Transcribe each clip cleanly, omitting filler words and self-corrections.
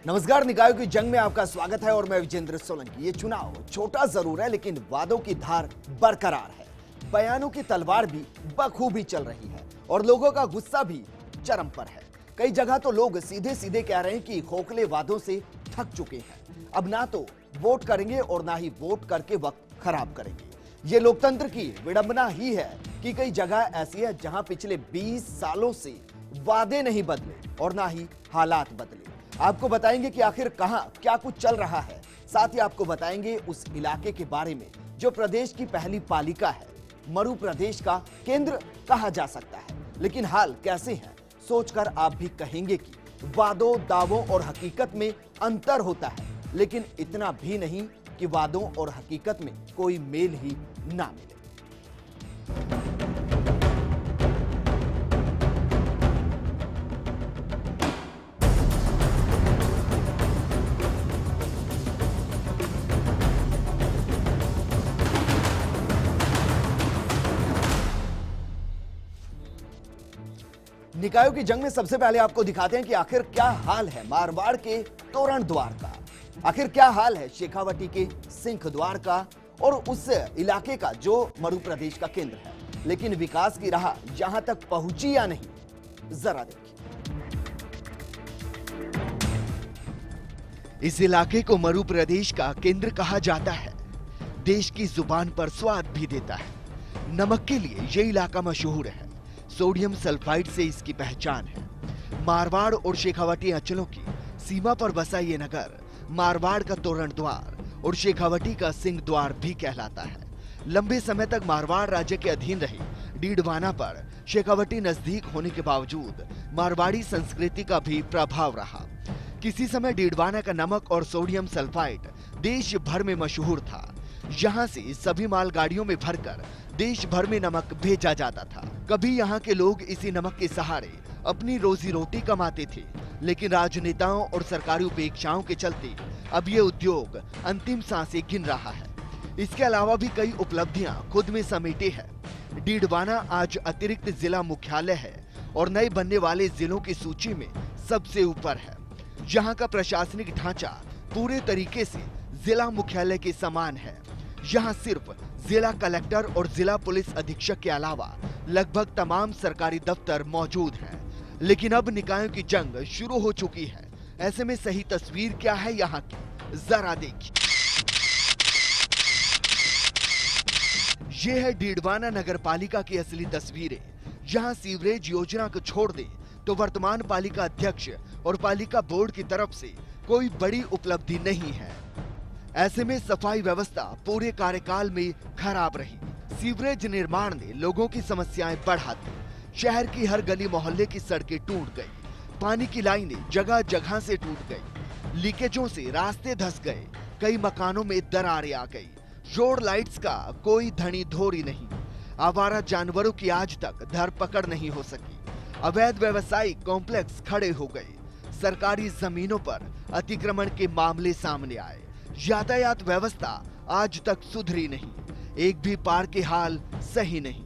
नमस्कार, निकायों की जंग में आपका स्वागत है और मैं विजेंद्र सोलंकी। ये चुनाव छोटा जरूर है लेकिन वादों की धार बरकरार है। बयानों की तलवार भी बखूबी चल रही है और लोगों का गुस्सा भी चरम पर है। कई जगह तो लोग सीधे सीधे कह रहे हैं कि खोखले वादों से थक चुके हैं। अब ना तो वोट करेंगे और ना ही वोट करके वक्त खराब करेंगे। ये लोकतंत्र की विडंबना ही है कि कई जगह ऐसी है जहां पिछले 20 सालों से वादे नहीं बदले और ना ही हालात बदले। आपको बताएंगे कि आखिर कहां क्या कुछ चल रहा है। साथ ही आपको बताएंगे उस इलाके के बारे में जो प्रदेश की पहली पालिका है। मरु प्रदेश का केंद्र कहा जा सकता है, लेकिन हाल कैसे हैं सोचकर आप भी कहेंगे कि वादों, दावों और हकीकत में अंतर होता है, लेकिन इतना भी नहीं कि वादों और हकीकत में कोई मेल ही ना मिले। निकायों की जंग में सबसे पहले आपको दिखाते हैं कि आखिर क्या हाल है मारवाड़ के तोरण द्वार का, आखिर क्या हाल है शेखावटी के सिंह द्वार का और उस इलाके का जो मरु प्रदेश का केंद्र है। लेकिन विकास की राह यहां तक पहुंची या नहीं, जरा देखिए। इस इलाके को मरु प्रदेश का केंद्र कहा जाता है। देश की जुबान पर स्वाद भी देता है। नमक के लिए यह इलाका मशहूर है। सोडियम सल्फाइड से इसकी पहचान है। मारवाड़ और शेखावटी अंचलों की सीमा पर बसा ये नगर मारवाड़ का तोरण द्वार और शेखावटी का सिंह द्वार भी कहलाता है। लंबे समय तक मारवाड़ राज्य के अधीन रही डीडवाना पर शेखावटी नजदीक होने के बावजूद मारवाड़ी संस्कृति का भी प्रभाव रहा। किसी समय डीडवाना का नमक और सोडियम सल्फाइड देश भर में मशहूर था। यहाँ से सभी मालगाड़ियों में भरकर देश भर में नमक भेजा जाता था। कभी यहाँ के लोग इसी नमक के सहारे अपनी रोजी रोटी कमाते थे, लेकिन राजनेताओं और सरकारी उपेक्षाओं के चलते अब ये उद्योग अंतिम सांसें गिन रहा है। इसके अलावा भी कई उपलब्धियां खुद में समेटे है। डीडवाना आज अतिरिक्त जिला मुख्यालय है और नए बनने वाले जिलों की सूची में सबसे ऊपर है। यहाँ का प्रशासनिक ढांचा पूरे तरीके से जिला मुख्यालय के समान है। यहाँ सिर्फ जिला कलेक्टर और जिला पुलिस अधीक्षक के अलावा लगभग तमाम सरकारी दफ्तर मौजूद हैं। लेकिन अब निकायों की जंग शुरू हो चुकी है। ऐसे में सही तस्वीर क्या है यहाँ की, जरा देखिए। ये है डीडवाना नगर पालिका की असली तस्वीरें। यहाँ सीवरेज योजना को छोड़ दे तो वर्तमान पालिका अध्यक्ष और पालिका बोर्ड की तरफ से कोई बड़ी उपलब्धि नहीं है। ऐसे में सफाई व्यवस्था पूरे कार्यकाल में खराब रही। सीवरेज निर्माण ने लोगों की समस्याएं बढ़ा दी। शहर की हर गली मोहल्ले की सड़कें टूट गई। पानी की लाइनें जगह जगह से टूट गई। लीकेजों से रास्ते धंस गए। कई मकानों में दरारें आ गई। रोड लाइट्स का कोई धनी धोरी नहीं। आवारा जानवरों की आज तक धरपकड़ नहीं हो सकी। अवैध व्यवसायिक कॉम्प्लेक्स खड़े हो गए। सरकारी जमीनों पर अतिक्रमण के मामले सामने आए। यातायात व्यवस्था आज तक सुधरी नहीं। एक भी पार के हाल सही नहीं।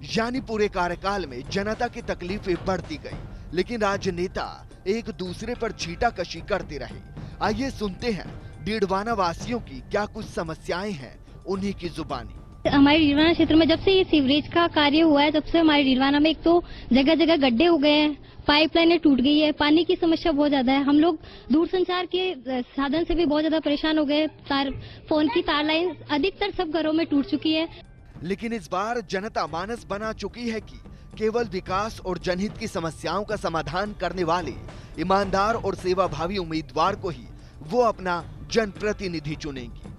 यानी पूरे कार्यकाल में जनता की तकलीफें बढ़ती गई, लेकिन राजनेता एक दूसरे पर छींटाकशी करते रहे। आइए सुनते हैं डीडवाना वासियों की क्या कुछ समस्याएं हैं उन्हीं की जुबानी। हमारे डीडवाना क्षेत्र में जब से ये सीवरेज का कार्य हुआ है, तब से हमारे डीडवाना में एक तो जगह जगह गड्ढे हो गए हैं, पाइपलाइनें टूट गई है, पानी की समस्या बहुत ज्यादा है। हम लोग दूरसंचार के साधन से भी बहुत ज्यादा परेशान हो गए। फोन की तार लाइन अधिकतर सब घरों में टूट चुकी है। लेकिन इस बार जनता मानस बना चुकी है कि केवल विकास और जनहित की समस्याओं का समाधान करने वाले ईमानदार और सेवाभावी उम्मीदवार को ही वो अपना जनप्रतिनिधि चुनेंगी।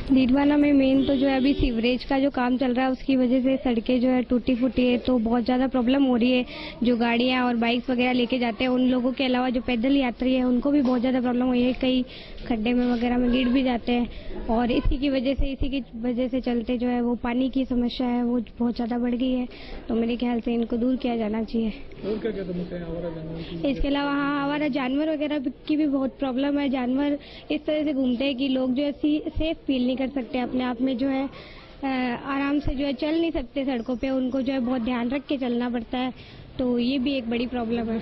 डीडवाना में मेन तो जो है अभी सीवरेज का जो काम चल रहा है, उसकी वजह से सड़कें जो है टूटी फूटी है, तो बहुत ज़्यादा प्रॉब्लम हो रही है। जो गाड़ियां और बाइक्स वगैरह लेके जाते हैं उन लोगों के अलावा जो पैदल यात्री है उनको भी बहुत ज़्यादा प्रॉब्लम हुई है। कई खड्डे में वगैरह में गिर भी जाते हैं और इसी की वजह से चलते जो है वो पानी की समस्या है वो बहुत ज़्यादा बढ़ गई है। तो मेरे ख्याल से इनको दूर किया जाना चाहिए। और क्या क्या समस्या है आवारा जानवर की? इसके अलावा हाँ, आवारा जानवर वगैरह की भी बहुत प्रॉब्लम है। जानवर इस तरह से घूमते हैं कि लोग जो है सेफ फील नहीं कर सकते अपने आप में, जो है आराम से जो है चल नहीं सकते सड़कों पे। उनको जो है बहुत ध्यान रख के चलना पड़ता है। तो ये भी एक बड़ी प्रॉब्लम है।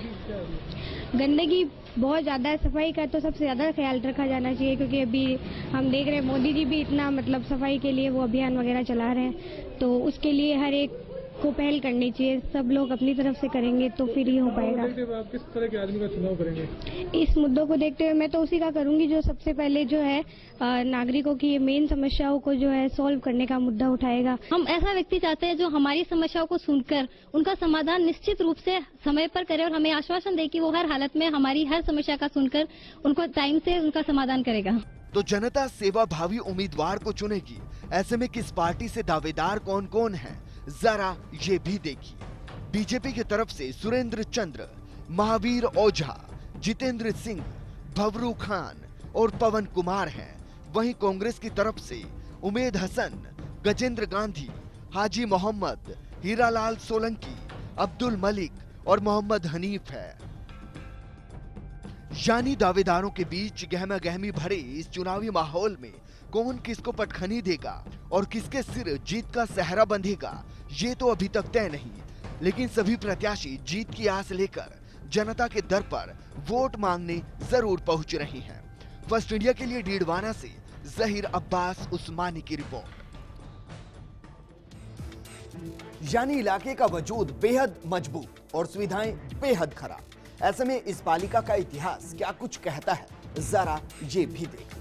गंदगी बहुत ज़्यादा सफाई का तो सबसे ज़्यादा ख्याल रखा जाना चाहिए, क्योंकि अभी हम देख रहे हैं मोदी जी भी इतना मतलब सफाई के लिए वो अभियान वगैरह चला रहे हैं, तो उसके लिए हर एक को पहल करनी चाहिए। सब लोग अपनी तरफ से करेंगे तो फिर ही हो पाएगा। देखते हुए आप किस तरह के आदमी का चुनाव करेंगे? इस मुद्दों को देखते हुए मैं तो उसी का करूंगी जो सबसे पहले जो है नागरिकों की मेन समस्याओं को जो है सॉल्व करने का मुद्दा उठाएगा। हम ऐसा व्यक्ति चाहते हैं जो हमारी समस्याओं को सुनकर उनका समाधान निश्चित रूप से समय पर करे और हमें आश्वासन दे कि वो हर हालत में हमारी हर समस्या का सुनकर उनको टाइम से उनका समाधान करेगा। तो जनता सेवा भावी उम्मीदवार को चुनेगी। ऐसे में किस पार्टी से दावेदार कौन कौन है, जरा ये भी देखिए। बीजेपी की तरफ से सुरेंद्र चंद्र, महावीर ओझा, जितेंद्र सिंह, भवरू खान और पवन कुमार हैं। वहीं कांग्रेस की तरफ से उमेद हसन, गजेंद्र गांधी, हाजी मोहम्मद, हीरालाल सोलंकी, अब्दुल मलिक और मोहम्मद हनीफ है। यानी दावेदारों के बीच गहमा गहमी भरे इस चुनावी माहौल में कौन किसको पटखनी देगा और किसके सिर जीत का सहरा बंधेगा, ये तो अभी तक तय नहीं। लेकिन सभी प्रत्याशी जीत की आस लेकर जनता के दर पर वोट मांगने जरूर पहुंच रहे हैं। फर्स्ट इंडिया के लिए डीडवाना से जहीर अब्बास उस्मानी की रिपोर्ट। यानी इलाके का वजूद बेहद मजबूत और सुविधाएं बेहद खराब। ऐसे में इस पालिका का इतिहास क्या कुछ कहता है, जरा ये भी देखिए।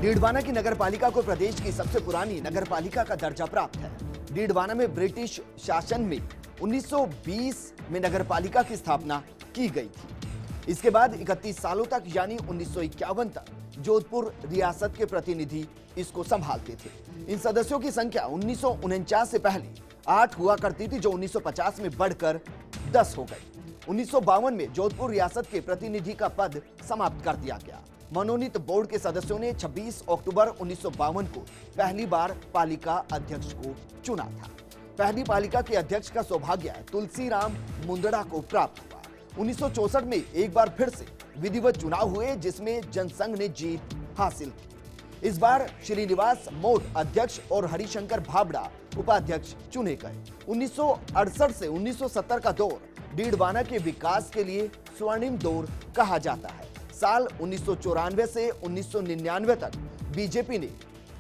डीडवाना की नगरपालिका को प्रदेश की सबसे पुरानी नगरपालिका का दर्जा प्राप्त है। डीडवाना में ब्रिटिश शासन में 1920 में नगरपालिका की स्थापना की गई थी। इसके बाद 31 सालों तक यानी 1951 तक जोधपुर रियासत के प्रतिनिधि इसको संभालते थे। इन सदस्यों की संख्या 1949 से पहले 8 हुआ करती थी, जो 1950 में बढ़कर 10 हो गई। 1952 में जोधपुर रियासत के प्रतिनिधि का पद समाप्त कर दिया गया। मनोनीत बोर्ड के सदस्यों ने 26 अक्टूबर 1952 को पहली बार पालिका अध्यक्ष को चुना था। पहली पालिका के अध्यक्ष का सौभाग्य तुलसीराम मुंदड़ा को प्राप्त हुआ। 1964 में एक बार फिर से विधिवत चुनाव हुए, जिसमें जनसंघ ने जीत हासिल की। इस बार श्रीनिवास मोट अध्यक्ष और हरिशंकर भाबड़ा उपाध्यक्ष चुने गए। 1968 से 1970 का दौर डीडवाना के विकास के लिए स्वर्णिम दौर कहा जाता है। साल 1994 से 1999 तक बीजेपी ने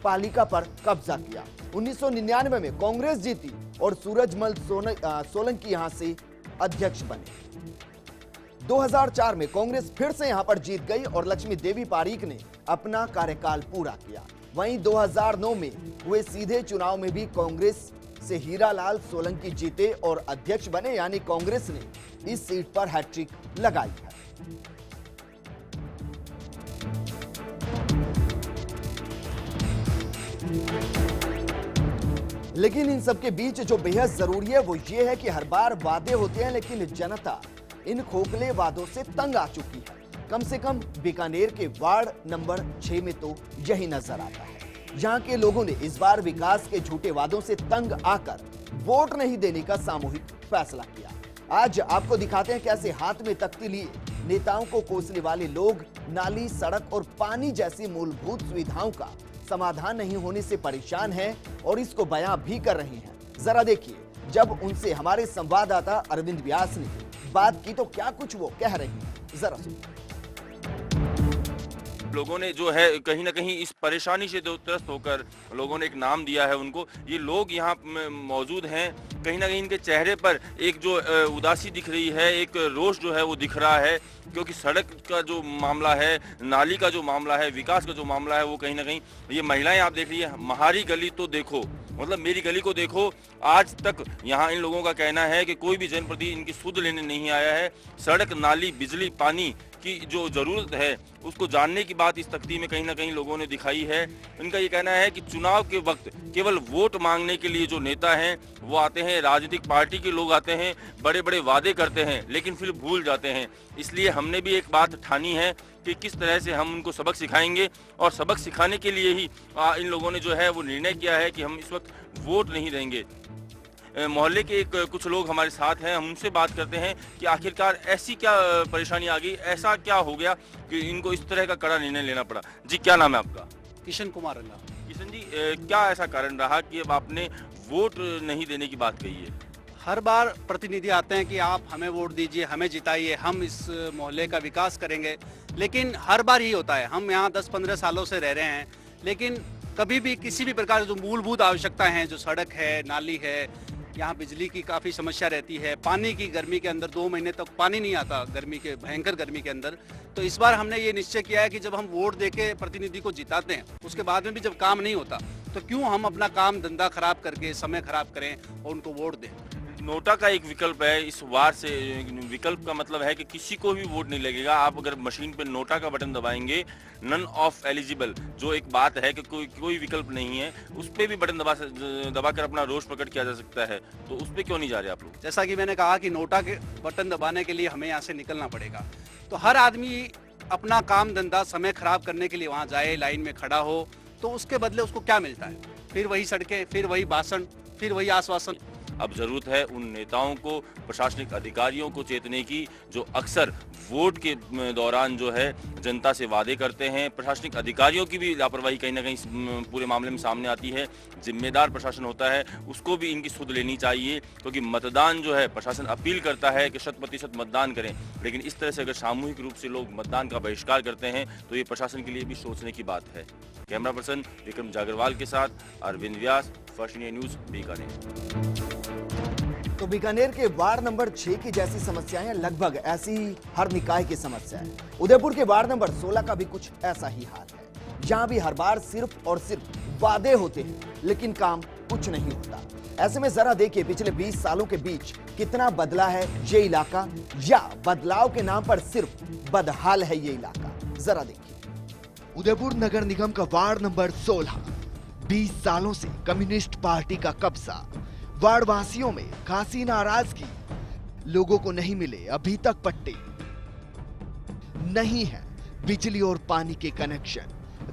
पालिका पर कब्जा किया। 1999 में कांग्रेस जीती और सूरजमल सोलंकी यहां से अध्यक्ष बने। 2004 में कांग्रेस फिर से यहां पर जीत गई और लक्ष्मी देवी पारीक ने अपना कार्यकाल पूरा किया। वहीं 2009 में हुए सीधे चुनाव में भी कांग्रेस से हीरालाल सोलंकी जीते और अध्यक्ष बने, यानी कांग्रेस ने इस सीट पर हैट्रिक लगाई है। लेकिन इन सबके बीच जो बेहद जरूरी है वो ये है कि हर बार वादे होते हैं, लेकिन जनता इन खोखले वादों से तंग आ चुकी है। कम से कम बीकानेर के वार्ड नंबर 6 में तो यही नजर आता है। यहाँ के लोगों ने इस बार विकास के झूठे वादों से तंग आकर वोट नहीं देने का सामूहिक फैसला किया। आज आपको दिखाते हैं कैसे हाथ में तख्ती लिए नेताओं को कोसने वाले लोग नाली, सड़क और पानी जैसी मूलभूत सुविधाओं का समाधान नहीं होने से परेशान हैं और इसको बयां भी कर रहे हैं। जरा देखिए, जब उनसे हमारे संवाददाता अरविंद व्यास ने बात की तो क्या कुछ वो कह रहे हैं, जरा सुनिए। लोगों ने जो है कहीं ना कहीं इस परेशानी से त्रस्त होकर लोगों ने एक नाम दिया है उनको। ये लोग यहाँ मौजूद हैं, कहीं ना कहीं इनके चेहरे पर एक जो उदासी दिख रही है, एक रोष जो है वो दिख रहा है, क्योंकि सड़क का जो मामला है, नाली का जो मामला है, विकास का जो मामला है, वो कहीं ना कहीं ये महिलाएं आप देख रही है, हमारी गली तो देखो, मतलब मेरी गली को देखो। आज तक यहाँ इन लोगों का कहना है कि कोई भी जनप्रतिनिधि इनकी सुध लेने नहीं आया है। सड़क, नाली, बिजली, पानी की जो जरूरत है उसको जानने की बात इस तख्ती में कहीं ना कहीं लोगों ने दिखाई है। इनका ये कहना है कि चुनाव के वक्त केवल वोट मांगने के लिए जो नेता हैं वो आते हैं, राजनीतिक पार्टी के लोग आते हैं, बड़े बड़े वादे करते हैं लेकिन फिर भूल जाते हैं। इसलिए हमने भी एक बात ठानी है कि किस तरह से हम उनको सबक सिखाएंगे और सबक सिखाने के लिए ही इन लोगों ने जो है वो निर्णय किया है कि हम इस वक्त वोट नहीं देंगे। मोहल्ले के कुछ लोग हमारे साथ हैं, हम उनसे बात करते हैं कि आखिरकार ऐसी क्या परेशानी आ गई, ऐसा क्या हो गया कि इनको इस तरह का कड़ा निर्णय लेना पड़ा। जी, क्या नाम है आपका? किशन कुमार रंगा। किशन जी, क्या ऐसा कारण रहा कि अब आपने वोट नहीं देने की बात कही है? हर बार प्रतिनिधि आते हैं कि आप हमें वोट दीजिए, हमें जिताइए, हम इस मोहल्ले का विकास करेंगे, लेकिन हर बार ही होता है। हम यहाँ 10-15 सालों से रह रहे हैं, लेकिन कभी भी किसी भी प्रकार जो मूलभूत आवश्यकताएं हैं, जो सड़क है, नाली है, यहाँ बिजली की काफ़ी समस्या रहती है, पानी की, गर्मी के अंदर 2 महीने तक पानी नहीं आता, भयंकर गर्मी के अंदर। तो इस बार हमने ये निश्चय किया है कि जब हम वोट देके प्रतिनिधि को जिताते हैं, उसके बाद में भी जब काम नहीं होता, तो क्यों हम अपना काम धंधा खराब करके समय खराब करें और उनको वोट दें। नोटा का एक विकल्प है इस वार से। विकल्प का मतलब है कि किसी को भी वोट नहीं लगेगा। आप अगर मशीन पे नोटा का बटन दबाएंगे, नन ऑफ एलिजिबल, जो एक बात है कि कोई विकल्प नहीं है, उस पे भी बटन दबाकर अपना रोष प्रकट किया जा सकता है। तो उस पे क्यों नहीं जा रहे आप लोग? जैसा कि मैंने कहा कि नोटा के बटन दबाने के लिए हमें यहाँ से निकलना पड़ेगा, तो हर आदमी अपना काम धंधा समय खराब करने के लिए वहाँ जाए, लाइन में खड़ा हो, तो उसके बदले उसको क्या मिलता है? फिर वही सड़कें, फिर वही भाषण, फिर वही आश्वासन। अब जरूरत है उन नेताओं को, प्रशासनिक अधिकारियों को चेतने की, जो अक्सर वोट के दौरान जो है जनता से वादे करते हैं। प्रशासनिक अधिकारियों की भी लापरवाही कहीं ना कहीं पूरे मामले में सामने आती है। जिम्मेदार प्रशासन होता है, उसको भी इनकी सुध लेनी चाहिए, क्योंकि मतदान जो है, प्रशासन अपील करता है कि 100% मतदान करें, लेकिन इस तरह से अगर सामूहिक रूप से लोग मतदान का बहिष्कार करते हैं तो ये प्रशासन के लिए भी सोचने की बात है। कैमरा पर्सन विक्रम जागरवाल के साथ अरविंद व्यास, फर्स्ट इंडिया न्यूज, बीकानेर। तो बीकानेर के वार्ड नंबर 6 की जैसी समस्याएं लगभग ऐसी ही हर निकाय की समस्या है। उदयपुर के वार्ड नंबर 16 का भी कुछ ऐसा ही हाल है, जहां भी हर बार सिर्फ और सिर्फ वादे होते हैं, लेकिन काम कुछ नहीं होता। ऐसे में जरा देखिए पिछले 20 सालों के बीच कितना बदला है ये इलाका, या बदलाव के नाम पर सिर्फ बदहाल है ये इलाका। जरा देखिए उदयपुर नगर निगम का वार्ड नंबर 16, 20 सालों से कम्युनिस्ट पार्टी का कब्जा। वार्ड वासियों में खासी नाराजगी, लोगों को नहीं मिले अभी तक पट्टे, नहीं है बिजली और पानी के कनेक्शन,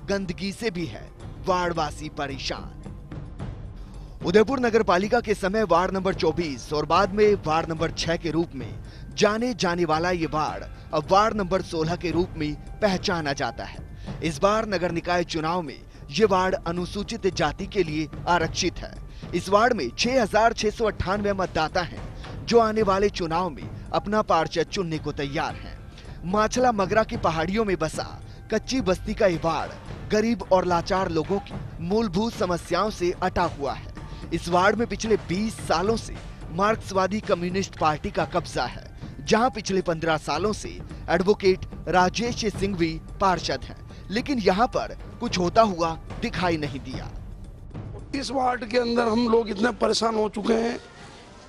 गंदगी से भी है वार्डवासी परेशान। उदयपुर नगर पालिका के समय वार्ड नंबर 24 और बाद में वार्ड नंबर 6 के रूप में जाने जाने वाला ये वार्ड अब वार्ड नंबर 16 के रूप में पहचाना जाता है। इस बार नगर निकाय चुनाव में ये वार्ड अनुसूचित जाति के लिए आरक्षित है। इस वार्ड में 6,698 मतदाता हैं, जो आने वाले चुनाव में अपना पार्षद चुनने को तैयार हैं। माछला मगरा की पहाड़ियों में बसा कच्ची बस्ती का ये वार्ड गरीब और लाचार लोगों की मूलभूत समस्याओं से अटा हुआ है। इस वार्ड में पिछले 20 सालों से मार्क्सवादी कम्युनिस्ट पार्टी का कब्जा है, जहां पिछले 15 सालों से एडवोकेट राजेश सिंह भी पार्षद हैं, लेकिन यहां पर कुछ होता हुआ दिखाई नहीं दिया। इस वार्ड के अंदर हम लोग इतने परेशान हो चुके हैं।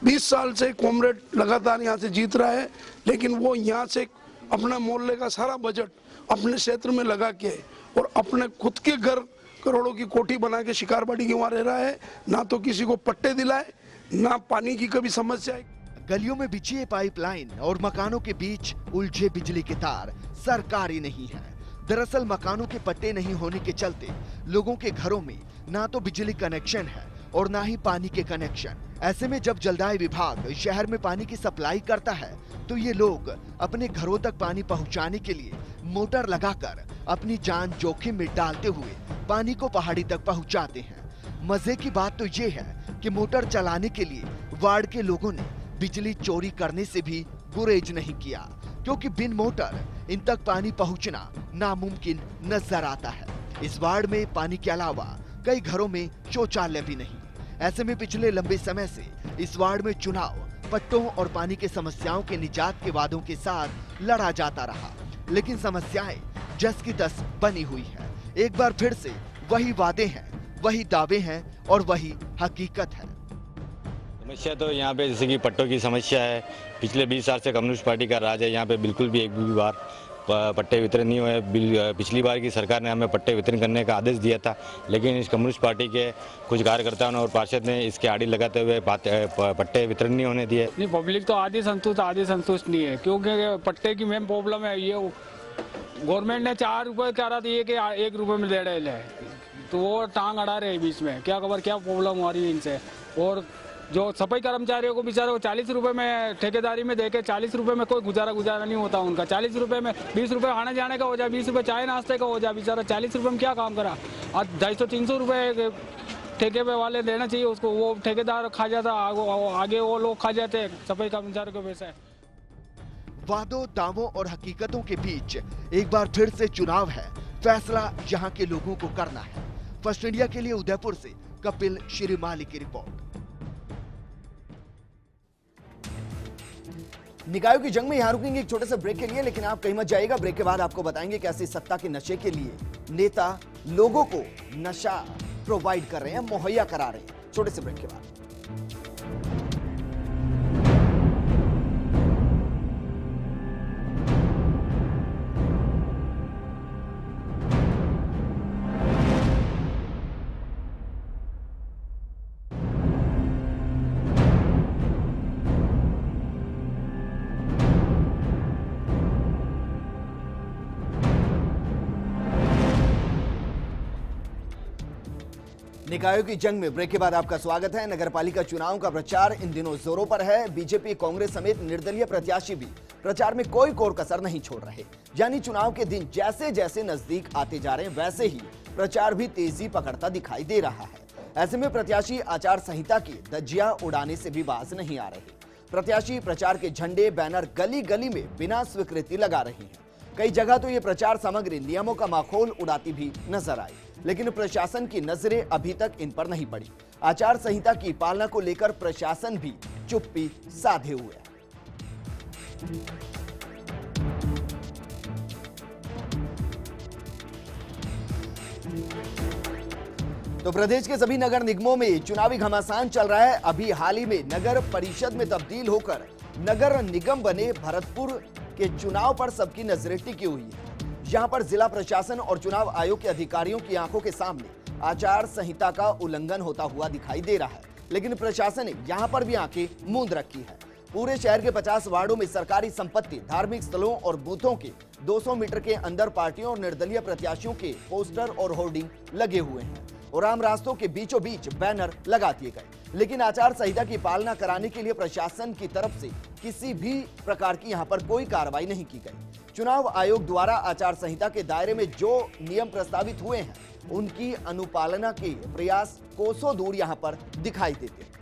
20 साल से कॉमरेड लगातार यहाँ से जीत रहा है, लेकिन वो यहाँ से अपना मोहल्ले का सारा बजट अपने क्षेत्र में लगा के और अपने खुद के घर करोड़ों की कोठी बना के शिकारबाड़ी के वहाँ रह रहा है। ना तो किसी को पट्टे दिलाए, ना पानी की कभी समस्या है। गलियों में बिछी पाइपलाइन और मकानों के बीच उलझे बिजली के तार सरकारी नहीं है। दरअसल मकानों के पट्टे नहीं होने के चलते लोगों के घरों में ना तो बिजली कनेक्शन है और ना ही पानी के कनेक्शन। ऐसे में जब जलदाय विभाग शहर में पानी की सप्लाई करता है, तो ये लोग अपने घरों तक पानी पहुंचाने के लिए मोटर लगाकर अपनी जान जोखिम में डालते हुए पानी को पहाड़ी तक पहुंचाते हैं। मजे की बात तो ये है कि मोटर चलाने के लिए वार्ड के लोगों ने बिजली चोरी करने से भी गुरेज नहीं किया, क्योंकि बिन मोटर इन तक पानी पहुंचना नामुमकिन नजर आता है। इस वार्ड में पानी के अलावा कई घरों में शौचालय भी नहीं। ऐसे में पिछले लंबे समय से इस वार्ड में चुनाव पट्टों और पानी के समस्याओं के निजात के वादों के साथ लड़ा जाता रहा, लेकिन समस्याएं जस की तस बनी हुई है। एक बार फिर से वही वादे हैं, वही दावे हैं और वही हकीकत है। समस्या तो यहाँ पे जैसे कि पट्टों की समस्या है। पिछले 20 साल से कम्युनिस्ट पार्टी का राज है, यहाँ पे बिल्कुल भी एक भी बार पट्टे वितरण नहीं हुए। पिछली बार की सरकार ने हमें पट्टे वितरण करने का आदेश दिया था, लेकिन इस कम्युनिस्ट पार्टी के कुछ कार्यकर्ताओं और पार्षद ने इसके आड़ी लगाते हुए पट्टे वितरण नहीं होने दिए। नहीं, पब्लिक तो आधी संतुष्ट नहीं है, क्योंकि पट्टे की मेन प्रॉब्लम है ये। गवर्नमेंट ने 4 रुपए कह रहा था ये कि 1 रुपए में दे रहे हैं, तो वो टांग अड़ा रहे बीच में। क्या खबर क्या प्रॉब्लम हो रही है इनसे। और जो सफाई कर्मचारियों को बेचारे को 40 रुपए में ठेकेदारी में देके 40 रुपए में कोई गुजारा नहीं होता उनका। 40 रुपए में 20 रुपए आने जाने का हो जाए, 20 रुपए चाय नाश्ते का हो जाए, बेचारा 40 रुपए में क्या काम करा। आज 250-300 रुपए ठेके पे वाले देना चाहिए उसको, वो ठेकेदार खा जाता, आगे वो लोग खा जाते हैं सफाई कर्मचारी को पैसा। वादों, दावों और हकीकतों के बीच एक बार फिर से चुनाव है, फैसला यहाँ के लोगों को करना है। फर्स्ट इंडिया के लिए उदयपुर से कपिल श्रीमाली की रिपोर्ट। निकायों की जंग में यहां रुकेंगे एक छोटे से ब्रेक के लिए, लेकिन आप कहीं मत जाइएगा। ब्रेक के बाद आपको बताएंगे कैसे सत्ता के नशे के लिए नेता लोगों को नशा प्रोवाइड कर रहे हैं, मुहैया करा रहे हैं। छोटे से ब्रेक के बाद निकायों की जंग में ब्रेक के बाद आपका स्वागत है। नगरपालिका चुनाव का प्रचार इन दिनों जोरों पर है। बीजेपी, कांग्रेस समेत निर्दलीय प्रत्याशी भी प्रचार में कोई कोर कसर नहीं छोड़ रहे। यानी चुनाव के दिन जैसे जैसे नजदीक आते जा रहे हैं, वैसे ही प्रचार भी तेजी पकड़ता दिखाई दे रहा है। ऐसे में प्रत्याशी आचार संहिता की धज्जियां उड़ाने से भी बाज नहीं आ रहे। प्रत्याशी प्रचार के झंडे, बैनर गली गली में बिना स्वीकृति लगा रहे हैं। कई जगह तो ये प्रचार सामग्री नियमों का माखौल उड़ाती भी नजर आई, लेकिन प्रशासन की नजरें अभी तक इन पर नहीं पड़ी। आचार संहिता की पालना को लेकर प्रशासन भी चुप्पी साधे हुए है। तो प्रदेश के सभी नगर निगमों में चुनावी घमासान चल रहा है। अभी हाल ही में नगर परिषद में तब्दील होकर नगर निगम बने भरतपुर के चुनाव पर सबकी नजरें टिकी हुई है। यहां पर जिला प्रशासन और चुनाव आयोग के अधिकारियों की आंखों के सामने आचार संहिता का उल्लंघन होता हुआ दिखाई दे रहा है, लेकिन प्रशासन ने यहां पर भी आंखें मूंद रखी है। पूरे शहर के 50 वार्डों में सरकारी संपत्ति, धार्मिक स्थलों और बूथों के 200 मीटर के अंदर पार्टियों और निर्दलीय प्रत्याशियों के पोस्टर और होर्डिंग लगे हुए हैं और आम रास्तों के बीचों बीच बैनर लगा दिए गए। लेकिन आचार संहिता की पालना कराने के लिए प्रशासन की तरफ से किसी भी प्रकार की यहां पर कोई कार्रवाई नहीं की गई। चुनाव आयोग द्वारा आचार संहिता के दायरे में जो नियम प्रस्तावित हुए हैं, उनकी अनुपालना के प्रयास कोसों दूर यहां पर दिखाई देते हैं।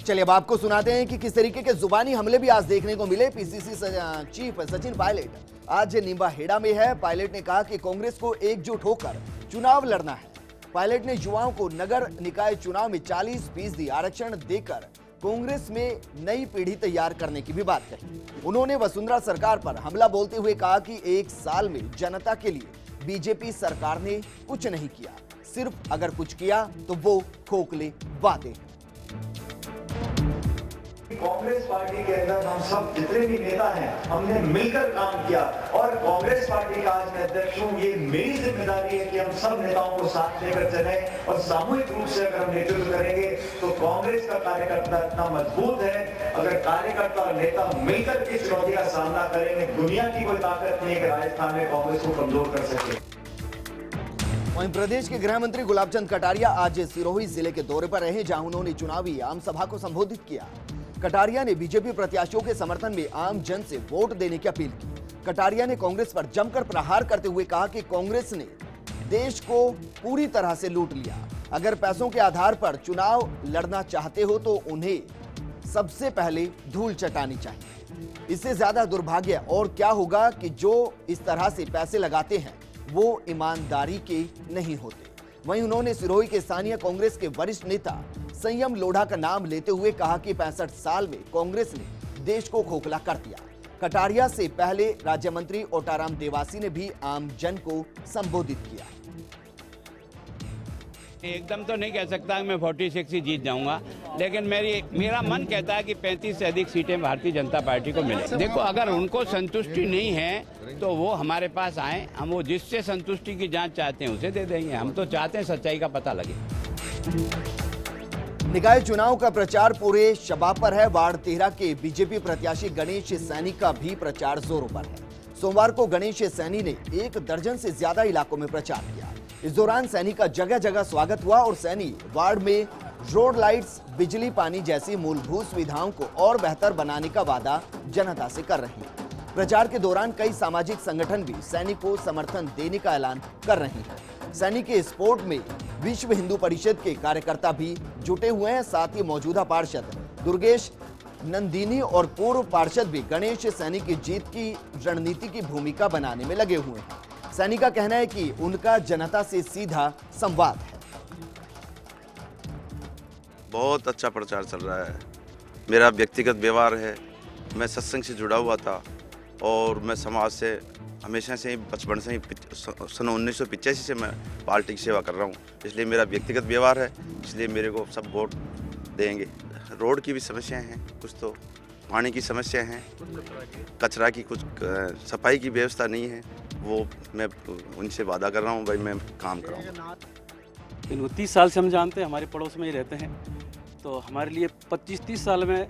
चलिए अब आपको सुनाते हैं कि किस तरीके के जुबानी हमले भी आज देखने को मिले। पीसीसी चीफ सचिन पायलट आज निम्बाहेड़ा में है। पायलट ने कहा कि कांग्रेस को एकजुट होकर चुनाव लड़ना है। पायलट ने युवाओं को नगर निकाय चुनाव में 40% आरक्षण देकर कांग्रेस में नई पीढ़ी तैयार करने की भी बात कही। उन्होंने वसुंधरा सरकार पर हमला बोलते हुए कहा कि 1 साल में जनता के लिए बीजेपी सरकार ने कुछ नहीं किया, सिर्फ अगर कुछ किया तो वो खोखले वादे। कांग्रेस पार्टी के अंदर हम सब जितने भी नेता हैं, हमने मिलकर काम किया और कांग्रेस पार्टी का आज मैं अध्यक्ष हूं। ये मेरी जिम्मेदारी है कि हम सब नेताओं को साथ लेकर चले और सामूहिक रूप से अगर हम नेतृत्व करेंगे तो कांग्रेस का कार्यकर्ता इतना मजबूत है। अगर कार्यकर्ता और नेता मिलकर इस चुनौती का सामना करेंगे, दुनिया की कोई ताकत नहीं है कि राजस्थान में कांग्रेस को कमजोर कर सके। वहीं प्रदेश के गृह मंत्री गुलाबचंद कटारिया आज सिरोही जिले के दौरे पर रहे, जहां उन्होंने चुनावी आम सभा को संबोधित किया। कटारिया ने बीजेपी प्रत्याशियों के समर्थन में आम जन से वोट देने की अपील की। कटारिया ने कांग्रेस पर जमकर प्रहार करते हुए कहा कि कांग्रेस ने देश को पूरी तरह से लूट लिया। अगर पैसों के आधार पर चुनाव लड़ना चाहते हो तो उन्हें सबसे पहले धूल चटानी चाहिए। इससे ज्यादा दुर्भाग्य और क्या होगा कि जो इस तरह से पैसे लगाते हैं वो ईमानदारी के नहीं होते। वहीं उन्होंने सिरोही के स्थानीय कांग्रेस के वरिष्ठ नेता संयम लोढ़ा का नाम लेते हुए कहा कि 65 साल में कांग्रेस ने देश को खोखला कर दिया। कटारिया से पहले राज्य मंत्री ओटाराम देवासी ने भी आम जन को संबोधित किया। एकदम तो नहीं कह सकता कि मैं 46 ही जीत जाऊंगा, लेकिन मेरा मन कहता है कि 35 से अधिक सीटें भारतीय जनता पार्टी को मिले। देखो, अगर उनको संतुष्टि नहीं है तो वो हमारे पास आए, हम वो जिससे संतुष्टि की जांच चाहते हैं उसे दे देंगे। हम तो चाहते हैं सच्चाई का पता लगे। निकाय चुनाव का प्रचार पूरे शबाब पर है। वार्ड 13 के बीजेपी प्रत्याशी गणेश सैनी का भी प्रचार जोरों पर है। सोमवार को गणेश सैनी ने 1 दर्जन से ज्यादा इलाकों में प्रचार किया। इस दौरान सैनी का जगह जगह स्वागत हुआ और सैनी वार्ड में रोड लाइट्स, बिजली, पानी जैसी मूलभूत सुविधाओं को और बेहतर बनाने का वादा जनता से कर रहे हैं। प्रचार के दौरान कई सामाजिक संगठन भी सैनिक को समर्थन देने का ऐलान कर रहे हैं। सैनिक के स्पोर्ट में विश्व हिंदू परिषद के कार्यकर्ता भी जुटे हुए हैं। साथ ही मौजूदा पार्षद दुर्गेश नंदिनी और पूर्व पार्षद भी गणेश सैनी की जीत की रणनीति की भूमिका बनाने में लगे हुए हैं। सैनी का कहना है कि उनका जनता से सीधा संवाद है। बहुत अच्छा प्रचार चल रहा है। मेरा व्यक्तिगत व्यवहार है, मैं सत्संग से जुड़ा हुआ था और मैं समाज से हमेशा से ही, बचपन से ही, सन 1985 से मैं पार्टी की सेवा कर रहा हूँ। इसलिए मेरा व्यक्तिगत व्यवहार है, इसलिए मेरे को सब वोट देंगे। रोड की भी समस्याएं हैं, कुछ तो पानी की समस्या है, कचरा की, कुछ सफाई की व्यवस्था नहीं है, वो मैं उनसे वादा कर रहा हूँ भाई मैं काम कराऊँ। इनको 30 साल से हम जानते हैं, हमारे पड़ोस में ही रहते हैं, तो हमारे लिए 25-30 साल में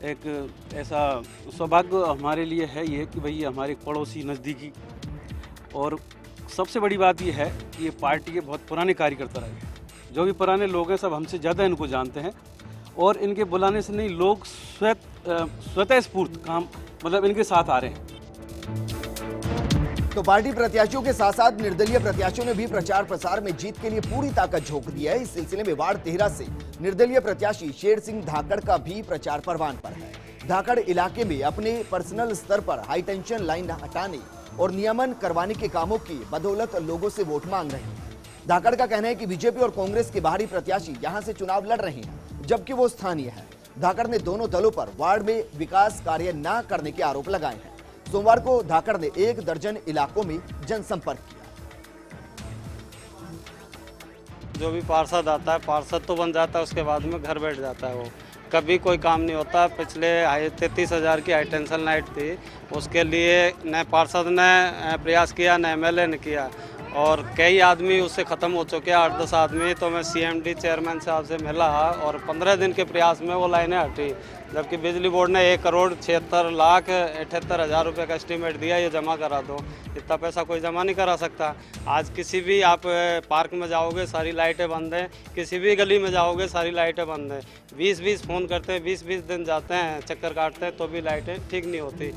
एक ऐसा सौभाग्य हमारे लिए है ये कि भाई हमारे पड़ोसी नज़दीकी, और सबसे बड़ी बात ये है कि ये पार्टी के बहुत पुराने कार्यकर्ता रहे हैं। जो भी पुराने लोग हैं सब हमसे ज़्यादा इनको जानते हैं, और इनके बुलाने से नहीं, लोग स्वतः स्फूर्त काम मतलब इनके साथ आ रहे हैं। तो पार्टी प्रत्याशियों के साथ साथ निर्दलीय प्रत्याशियों ने भी प्रचार प्रसार में जीत के लिए पूरी ताकत झोंक दी है। इस सिलसिले में वार्ड 13 से निर्दलीय प्रत्याशी शेर सिंह धाकड़ का भी प्रचार परवान पर है। धाकड़ इलाके में अपने पर्सनल स्तर पर हाई टेंशन लाइन हटाने और नियमन करवाने के कामों की बदौलत लोगों से वोट मांग रहे हैं। धाकड़ का कहना है कि बीजेपी और कांग्रेस के बाहरी प्रत्याशी यहां से चुनाव लड़ रहे हैं, जबकि वो स्थानीय है। धाकड़ ने दोनों दलों पर वार्ड में विकास कार्य न करने के आरोप लगाए हैं। सोमवार को धाकड़ ने 1 दर्जन इलाकों में जनसंपर्क किया। जो भी पार्षद आता है, पार्षद तो बन जाता है, उसके बाद में घर बैठ जाता है। वो कभी कोई काम नहीं होता। पिछले 33,000 की हाई टेंशन लाइट थी, उसके लिए न पार्षद ने प्रयास किया न MLA ने किया, और कई आदमी उससे ख़त्म हो चुके हैं, 8-10 आदमी। तो मैं CMD चेयरमैन साहब से मिला और 15 दिन के प्रयास में वो लाइनें हटी, जबकि बिजली बोर्ड ने 1,76,78,000 रुपये का एस्टीमेट दिया, ये जमा करा दो। इतना पैसा कोई जमा नहीं करा सकता। आज किसी भी आप पार्क में जाओगे सारी लाइटें बंद हैं, किसी भी गली में जाओगे सारी लाइटें बंद हैं। 20-20 फ़ोन करते हैं, 20-20 दिन जाते हैं, चक्कर काटते हैं, तो भी लाइटें ठीक नहीं होती।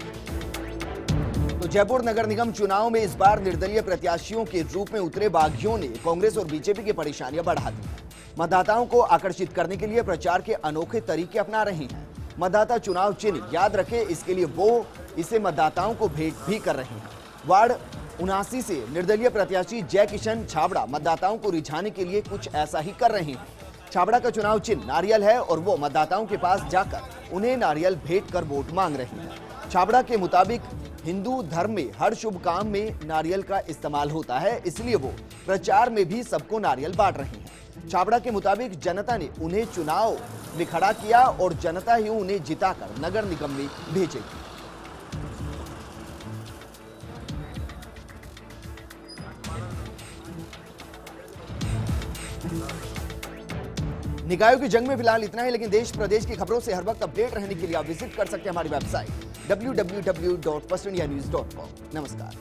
तो जयपुर नगर निगम चुनाव में इस बार निर्दलीय प्रत्याशियों के रूप में उतरे बागियों ने कांग्रेस और बीजेपी की परेशानियां बढ़ा दी हैं। मतदाताओं को आकर्षित करने के लिए प्रचार के अनोखे तरीके अपना रहे हैं। मतदाता चुनाव चिन्ह याद रखे, इसके लिए वो इसे मतदाताओं को भेंट भी कर रहे हैं। वार्ड 79 से निर्दलीय प्रत्याशी जय किशन छाबड़ा मतदाताओं को रिझाने के लिए कुछ ऐसा ही कर रहे हैं। छाबड़ा का चुनाव चिन्ह नारियल है और वो मतदाताओं के पास जाकर उन्हें नारियल भेंट कर वोट मांग रहे हैं। छाबड़ा के मुताबिक हिंदू धर्म में हर शुभ काम में नारियल का इस्तेमाल होता है, इसलिए वो प्रचार में भी सबको नारियल बांट रहे हैं। छाबड़ा के मुताबिक जनता ने उन्हें चुनाव में खड़ा किया और जनता ही उन्हें जिताकर नगर निगम में भेजेगी। निकायों की जंग में फिलहाल इतना ही, लेकिन देश प्रदेश की खबरों से हर वक्त अपडेट रहने के लिए आप विजिट कर सकते हैं हमारी वेबसाइट www.firstindianews.com। नमस्कार।